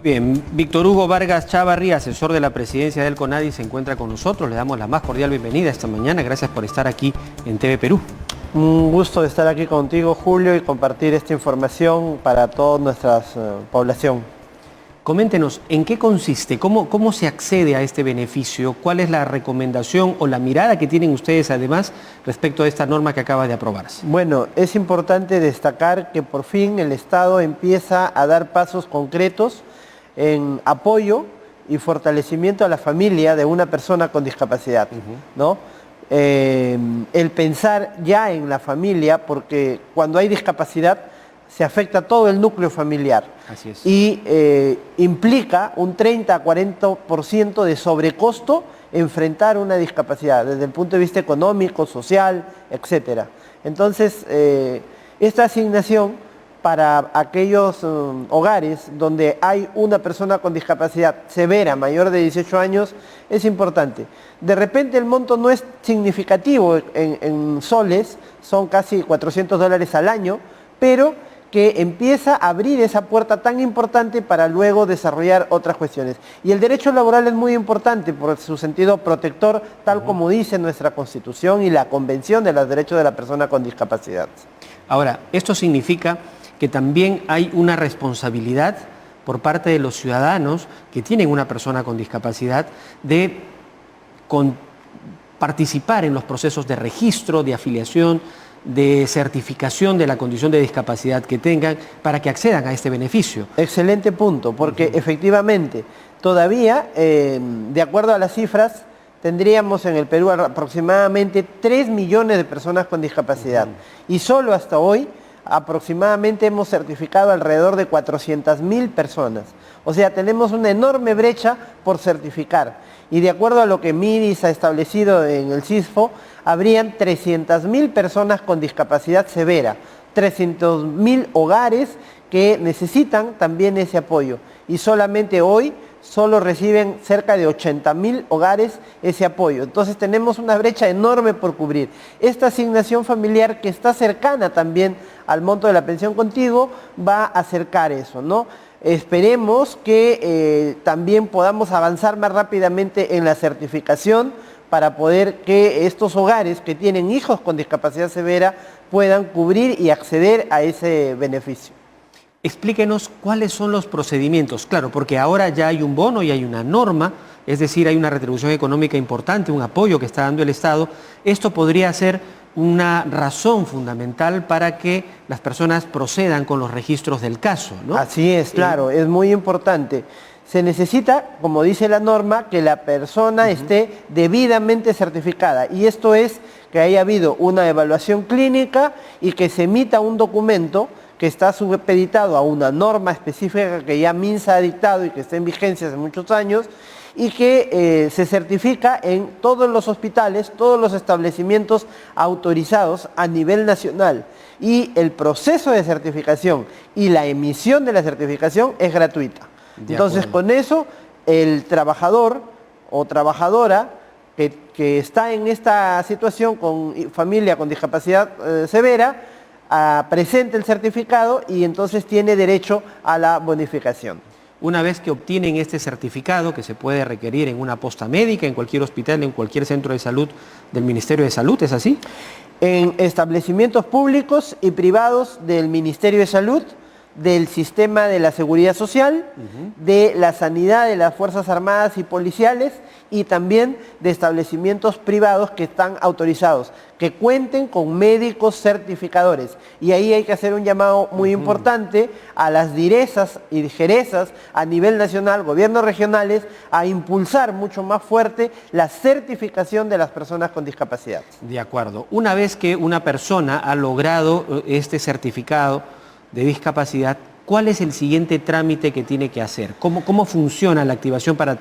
Bien, Víctor Hugo Vargas Chávarri, asesor de la presidencia del CONADI, se encuentra con nosotros. Le damos la más cordial bienvenida esta mañana. Gracias por estar aquí en TV Perú. Un gusto de estar aquí contigo, Julio, y compartir esta información para toda nuestra población. Coméntenos, ¿en qué consiste? ¿Cómo se accede a este beneficio? ¿Cuál es la recomendación o la mirada que tienen ustedes además respecto a esta norma que acaba de aprobarse? Bueno, es importante destacar que por fin el Estado empieza a dar pasos concretos en apoyo y fortalecimiento a la familia de una persona con discapacidad, ¿no? El pensar ya en la familia, porque cuando hay discapacidad se afecta todo el núcleo familiar. Así es. Y implica un 30 a 40% de sobrecosto enfrentar una discapacidad, desde el punto de vista económico, social, etc. Entonces, esta asignación para aquellos hogares donde hay una persona con discapacidad severa, mayor de 18 años, es importante. De repente el monto no es significativo en soles, son casi $400 al año, pero que empieza a abrir esa puerta tan importante para luego desarrollar otras cuestiones. Y el derecho laboral es muy importante por su sentido protector, tal como dice nuestra Constitución y la Convención de los Derechos de la Persona con Discapacidad. Ahora, esto significa que también hay una responsabilidad por parte de los ciudadanos que tienen una persona con discapacidad de participar en los procesos de registro, de afiliación, de certificación de la condición de discapacidad que tengan para que accedan a este beneficio. Excelente punto, porque efectivamente todavía, de acuerdo a las cifras, tendríamos en el Perú aproximadamente 3 millones de personas con discapacidad. Y solo hasta hoy aproximadamente hemos certificado alrededor de 400.000 personas. O sea, tenemos una enorme brecha por certificar. Y de acuerdo a lo que MIDIS ha establecido en el CISFO, habrían 300.000 personas con discapacidad severa, 300.000 hogares que necesitan también ese apoyo. Y solamente hoy solo reciben cerca de 80.000 hogares ese apoyo. Entonces tenemos una brecha enorme por cubrir. Esta asignación familiar, que está cercana también al monto de la pensión contigo, va a acercar eso, ¿no? Esperemos que también podamos avanzar más rápidamente en la certificación para poder que estos hogares que tienen hijos con discapacidad severa puedan cubrir y acceder a ese beneficio. Explíquenos cuáles son los procedimientos. Claro, porque ahora ya hay un bono y hay una norma, es decir, hay una retribución económica importante, un apoyo que está dando el Estado. Esto podría ser una razón fundamental para que las personas procedan con los registros del caso, ¿no? Así es, claro, es muy importante. Se necesita, como dice la norma, que la persona esté debidamente certificada. Y esto es que haya habido una evaluación clínica y que se emita un documento que está supeditado a una norma específica que ya MINSA ha dictado y que está en vigencia hace muchos años, y que se certifica en todos los hospitales, todos los establecimientos autorizados a nivel nacional. Y el proceso de certificación y la emisión de la certificación es gratuita. Entonces, con eso, el trabajador o trabajadora que está en esta situación con familia con discapacidad severa, presenta el certificado y entonces tiene derecho a la bonificación. Una vez que obtienen este certificado, que se puede requerir en una posta médica, en cualquier hospital, en cualquier centro de salud del Ministerio de Salud, ¿es así? En establecimientos públicos y privados del Ministerio de Salud, del Sistema de la Seguridad Social, de la Sanidad de las Fuerzas Armadas y Policiales, y también de establecimientos privados que están autorizados, que cuenten con médicos certificadores. Y ahí hay que hacer un llamado muy importante a las direzas y jerezas a nivel nacional, gobiernos regionales, a impulsar mucho más fuerte la certificación de las personas con discapacidad. De acuerdo. Una vez que una persona ha logrado este certificado de discapacidad, ¿cuál es el siguiente trámite que tiene que hacer? ¿Cómo funciona la activación para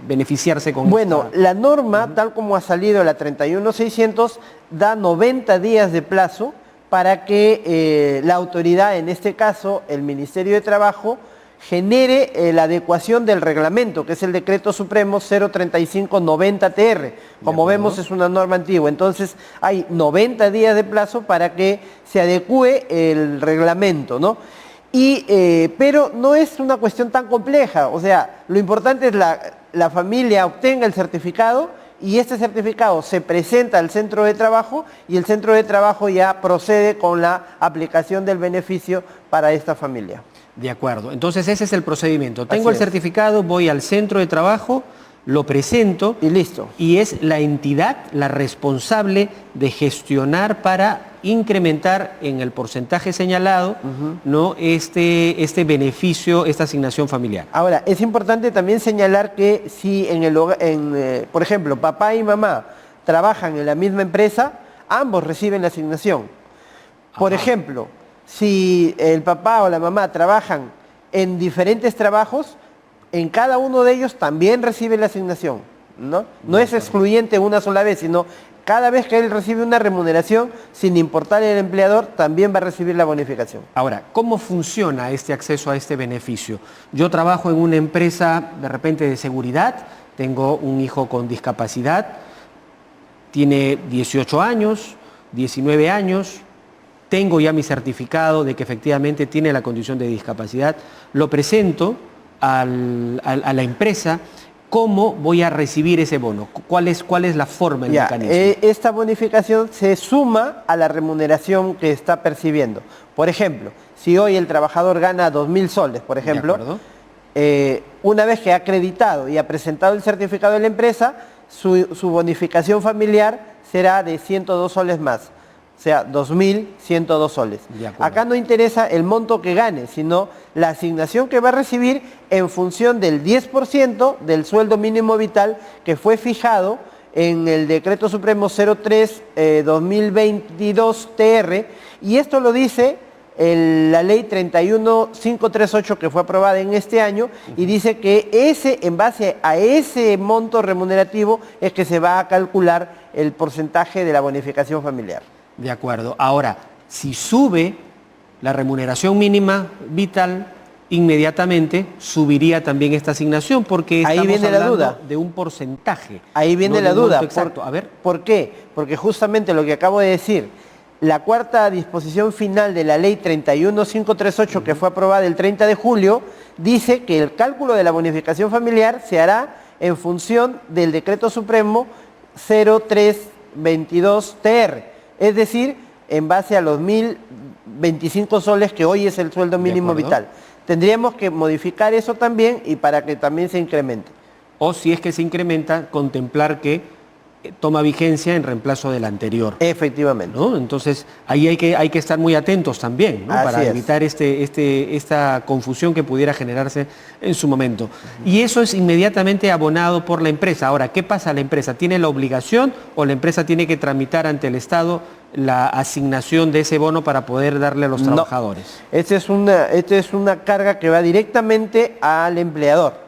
beneficiarse con Bueno, la norma, tal como ha salido la 31600, da 90 días de plazo para que la autoridad, en este caso el Ministerio de Trabajo, genere la adecuación del reglamento, que es el Decreto Supremo 035/90-TR. Como vemos, es una norma antigua. Entonces, hay 90 días de plazo para que se adecue el reglamento, ¿no? Pero no es una cuestión tan compleja, o sea, lo importante es la familia obtenga el certificado y este certificado se presenta al centro de trabajo y el centro de trabajo ya procede con la aplicación del beneficio para esta familia. De acuerdo, entonces ese es el procedimiento. Tengo el certificado, voy al centro de trabajo, lo presento y listo. Y es la entidad la responsable de gestionar para incrementar en el porcentaje señalado ¿no? este beneficio, esta asignación familiar. Ahora, es importante también señalar que si por ejemplo, papá y mamá trabajan en la misma empresa, ambos reciben la asignación. Por ejemplo, si el papá o la mamá trabajan en diferentes trabajos, en cada uno de ellos también recibe la asignación, ¿no? No es excluyente una sola vez, sino cada vez que él recibe una remuneración, sin importar el empleador, también va a recibir la bonificación. Ahora, ¿cómo funciona este acceso a este beneficio? Yo trabajo en una empresa de repente de seguridad, tengo un hijo con discapacidad, tiene 18 años, 19 años, tengo ya mi certificado de que efectivamente tiene la condición de discapacidad, lo presento a la empresa. ¿Cómo voy a recibir ese bono? ¿Cuál es la forma, el mecanismo? Esta bonificación se suma a la remuneración que está percibiendo. Por ejemplo, si hoy el trabajador gana 2.000 soles, por ejemplo, una vez que ha acreditado y ha presentado el certificado de la empresa, su bonificación familiar será de 102 soles más. O sea, 2.102 soles. Acá no interesa el monto que gane, sino la asignación que va a recibir en función del 10% del sueldo mínimo vital que fue fijado en el Decreto Supremo 03-2022-TR, y esto lo dice la Ley 31538 que fue aprobada en este año, y dice que en base a ese monto remunerativo es que se va a calcular el porcentaje de la bonificación familiar. De acuerdo. Ahora, si sube la remuneración mínima vital, inmediatamente subiría también esta asignación, porque estamos hablando de un porcentaje. Ahí viene la duda. Exacto. A ver. ¿Por qué? Porque justamente lo que acabo de decir, la cuarta disposición final de la Ley 31538, que fue aprobada el 30 de julio, dice que el cálculo de la bonificación familiar se hará en función del Decreto Supremo 03-22-TR. Es decir, en base a los 1.025 soles que hoy es el sueldo mínimo vital. Tendríamos que modificar eso también y para que también se incremente. O si es que se incrementa, contemplar que toma vigencia en reemplazo del anterior. Efectivamente. ¿No? Entonces, ahí hay que estar muy atentos también, ¿no? Para evitar esta confusión que pudiera generarse en su momento. Y eso es inmediatamente abonado por la empresa. Ahora, ¿qué pasa a la empresa? ¿Tiene la obligación o la empresa tiene que tramitar ante el Estado la asignación de ese bono para poder darle a los trabajadores? Esta es una carga que va directamente al empleador.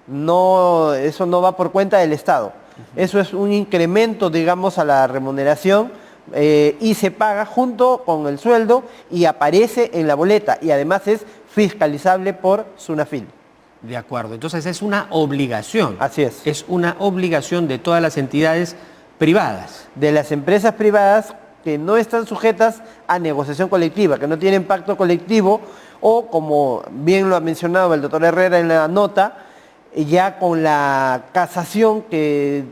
No, eso no va por cuenta del Estado. Eso es un incremento, digamos, a la remuneración y se paga junto con el sueldo y aparece en la boleta y además es fiscalizable por SUNAFIL. De acuerdo, entonces es una obligación. Así es. Es una obligación de todas las entidades privadas. De las empresas privadas que no están sujetas a negociación colectiva, que no tienen pacto colectivo o, como bien lo ha mencionado el doctor Herrera en la nota, ya con la casación que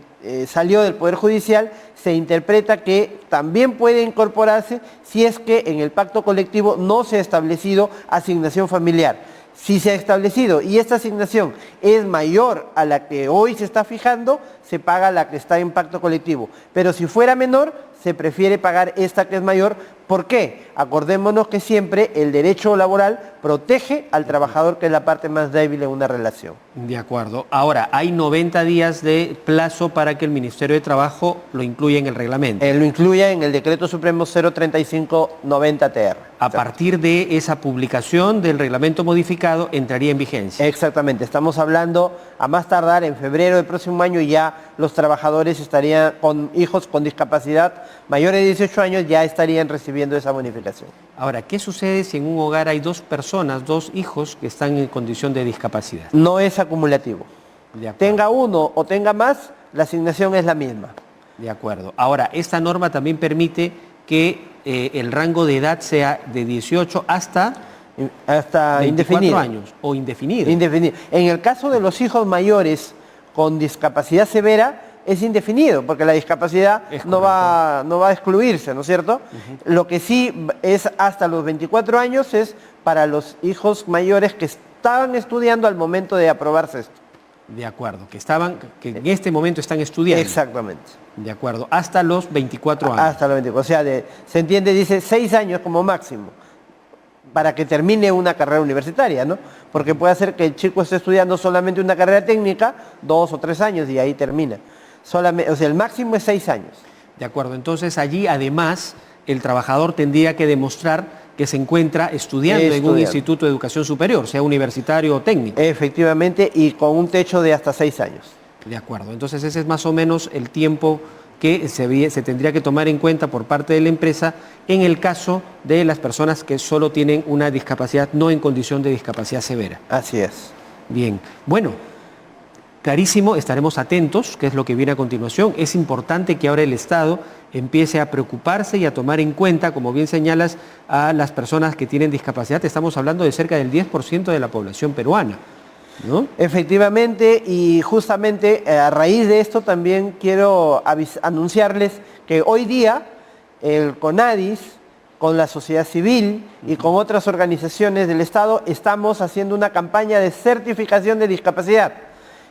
salió del Poder Judicial, se interpreta que también puede incorporarse si es que en el pacto colectivo no se ha establecido asignación familiar. Si se ha establecido y esta asignación es mayor a la que hoy se está fijando, se paga la que está en pacto colectivo. Pero si fuera menor, se prefiere pagar esta que es mayor. ¿Por qué? Acordémonos que siempre el derecho laboral protege al trabajador, que es la parte más débil en una relación. De acuerdo. Ahora, hay 90 días de plazo para que el Ministerio de Trabajo lo incluya en el reglamento. Lo incluya en el Decreto Supremo 035-90-TR. A partir de esa publicación del reglamento modificado, entraría en vigencia. Exactamente. Estamos hablando a más tardar en febrero del próximo año, y ya los trabajadores estarían con hijos con discapacidad mayores de 18 años, ya estarían recibiendo esa bonificación. Ahora, ¿qué sucede si en un hogar hay dos personas, dos hijos que están en condición de discapacidad? No es acumulativo. Tenga uno o tenga más, la asignación es la misma. De acuerdo. Ahora, esta norma también permite que el rango de edad sea de 18 hasta Hasta 24 indefinido. años o indefinido. Indefinido. En el caso de los hijos mayores con discapacidad severa, es indefinido, porque la discapacidad no va a excluirse, ¿no es cierto? Lo que sí es hasta los 24 años es para los hijos mayores que estaban estudiando al momento de aprobarse esto. De acuerdo, que en este momento están estudiando. Exactamente. De acuerdo, hasta los 24 años. Hasta los 24, o sea, se entiende, dice 6 años como máximo, para que termine una carrera universitaria, ¿no? Porque puede ser que el chico esté estudiando solamente una carrera técnica, 2 o 3 años y ahí termina. Solamente, o sea, el máximo es 6 años. De acuerdo, entonces allí además el trabajador tendría que demostrar que se encuentra estudiando en un instituto de educación superior, sea universitario o técnico. Efectivamente, y con un techo de hasta 6 años. De acuerdo, entonces ese es más o menos el tiempo que se tendría que tomar en cuenta por parte de la empresa en el caso de las personas que solo tienen una discapacidad no en condición de discapacidad severa. Así es. Bien, bueno, clarísimo, estaremos atentos, qué es lo que viene a continuación. Es importante que ahora el Estado empiece a preocuparse y a tomar en cuenta, como bien señalas, a las personas que tienen discapacidad. Estamos hablando de cerca del 10% de la población peruana, ¿no? Efectivamente, y justamente a raíz de esto también quiero anunciarles que hoy día el CONADIS, con la sociedad civil y con otras organizaciones del Estado, estamos haciendo una campaña de certificación de discapacidad.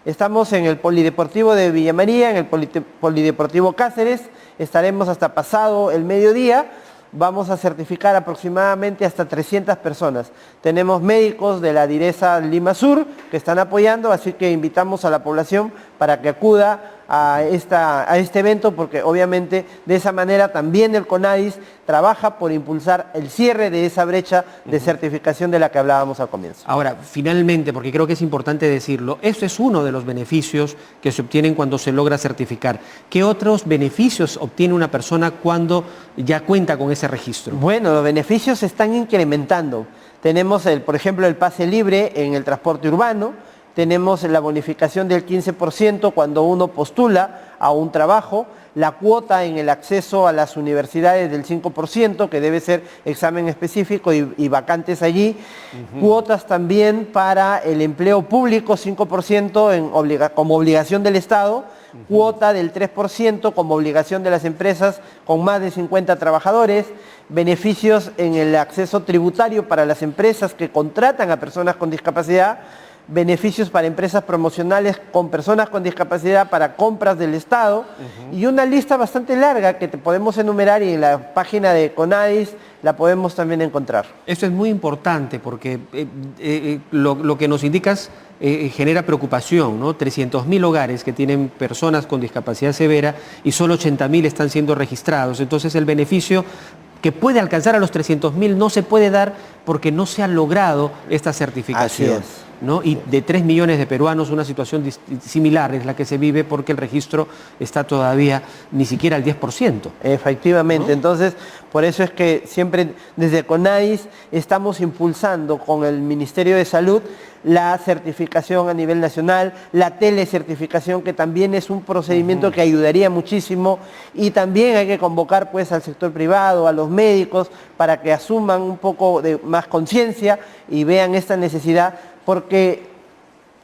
Estamos en el Polideportivo de Villa María, en el Polideportivo Cáceres, estaremos hasta pasado el mediodía. Vamos a certificar aproximadamente hasta 300 personas. Tenemos médicos de la Direza Lima Sur que están apoyando, así que invitamos a la población para que acuda a este evento, porque obviamente de esa manera también el CONADIS trabaja por impulsar el cierre de esa brecha de certificación de la que hablábamos al comienzo. Ahora, finalmente, porque creo que es importante decirlo, este es uno de los beneficios que se obtienen cuando se logra certificar. ¿Qué otros beneficios obtiene una persona cuando ya cuenta con ese registro? Bueno, los beneficios se están incrementando. Tenemos, por ejemplo, el pase libre en el transporte urbano. Tenemos la bonificación del 15% cuando uno postula a un trabajo, la cuota en el acceso a las universidades del 5%, que debe ser examen específico y vacantes allí, cuotas también para el empleo público, 5% como obligación del Estado, cuota del 3% como obligación de las empresas con más de 50 trabajadores, beneficios en el acceso tributario para las empresas que contratan a personas con discapacidad, beneficios para empresas promocionales con personas con discapacidad para compras del Estado y una lista bastante larga que te podemos enumerar y en la página de CONADIS la podemos también encontrar. Esto es muy importante porque lo que nos indicas genera preocupación, ¿no? 300.000 hogares que tienen personas con discapacidad severa y solo 80.000 están siendo registrados. Entonces el beneficio que puede alcanzar a los 300.000 no se puede dar porque no se ha logrado esta certificación. Así es. ¿No? Y de 3 millones de peruanos una situación similar es la que se vive porque el registro está todavía ni siquiera al 10%. Efectivamente, ¿no? Entonces por eso es que siempre desde CONADIS estamos impulsando con el Ministerio de Salud la certificación a nivel nacional, la telecertificación, que también es un procedimiento que ayudaría muchísimo, y también hay que convocar pues al sector privado, a los médicos, para que asuman un poco de más conciencia y vean esta necesidad, porque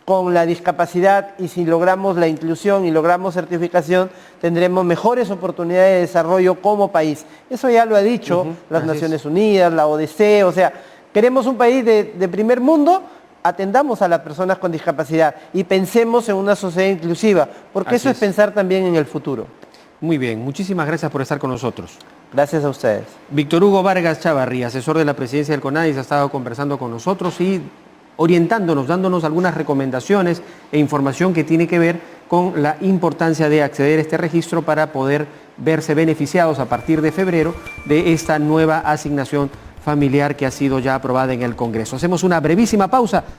con la discapacidad y si logramos la inclusión y logramos certificación, tendremos mejores oportunidades de desarrollo como país. Eso ya lo ha dicho las Naciones Unidas, la ODC, o sea, queremos un país de primer mundo, atendamos a las personas con discapacidad y pensemos en una sociedad inclusiva, porque eso es pensar también en el futuro. Muy bien, muchísimas gracias por estar con nosotros. Gracias a ustedes. Víctor Hugo Vargas Chavarri, asesor de la presidencia del CONADIS, ha estado conversando con nosotros y orientándonos, dándonos algunas recomendaciones e información que tiene que ver con la importancia de acceder a este registro para poder verse beneficiados a partir de febrero de esta nueva asignación familiar que ha sido ya aprobada en el Congreso. Hacemos una brevísima pausa.